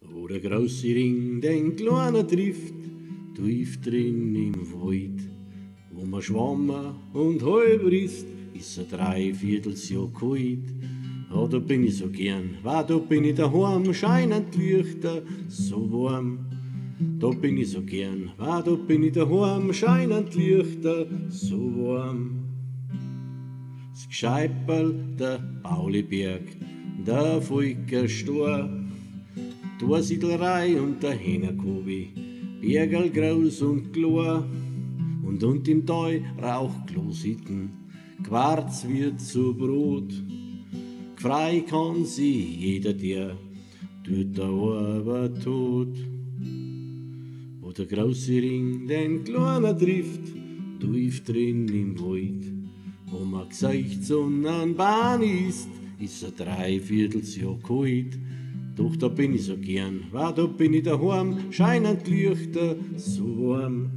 Wo der große Ring den Kleinen trifft, tief drin im Wald, wo man schwammen und halber ist er 3/4 Jahr kalt. Ja, da bin ich so gern, weil da bin ich daheim, scheinen die Lichter so warm. Da bin ich so gern, weil da bin ich daheim, scheinen die Lichter so warm. Das Gscheiperl, der Pauliberg, der Volkerstor, die Torsiedlerei und der Hähnerkobi, Bergerl groß und klar. Und im Tal Rauchklositten, Quarz wird zu Brot. Frei kann sie jeder, der tut der Arbeit tot. Wo der große Ring den Kleinen trifft, tief drin im Wald, wo man gesagt Sonnenbahn ist er 3/4 Jahr kalt. Doch da bin ich so gern, weil da bin ich daheim, scheinen die Lichter so warm.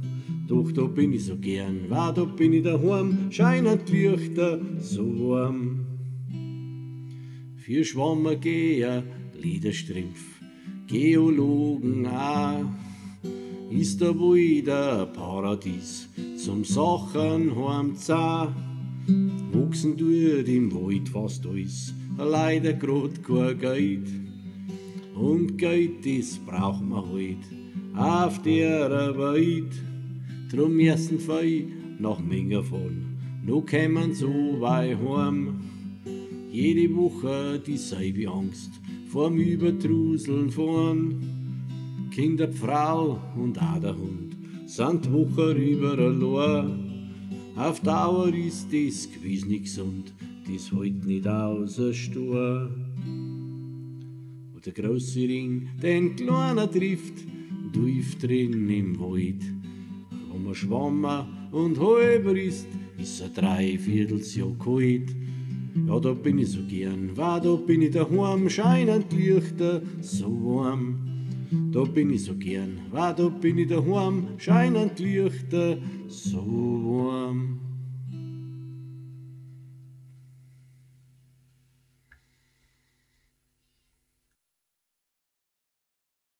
Doch da bin ich so gern, weil da bin ich daheim, scheinen die Lichter so warm. Für Schwammer gehe Liederstrimpf, Geologen auch, ist da wohl wieder Paradies zum Sachen heimzah. Wuchsen dort im Wald fast alles, leider grad kein Geld. Und Geld, das braucht man halt auf der Welt. Drum müssen wir nach Menge fahren, noch kämen so weit heim. Jede Woche dieselbe Angst vorm Übertruseln fahren. Kinder, Frau und auch der Hund sind die Woche überall. Auf Dauer ist das gewiss nicht gesund, das hält nicht außer Stur. Wo der große Ring den Kleinen trifft, tief drin im Wald, wo man schwammer und halber ist er 3/4 Jahr kalt. Ja, da bin ich so gern, weil da bin ich daheim, scheinen die Lichter so warm. Da bin ich so gern, weil da bin ich daheim, scheinen die Lichter so warm.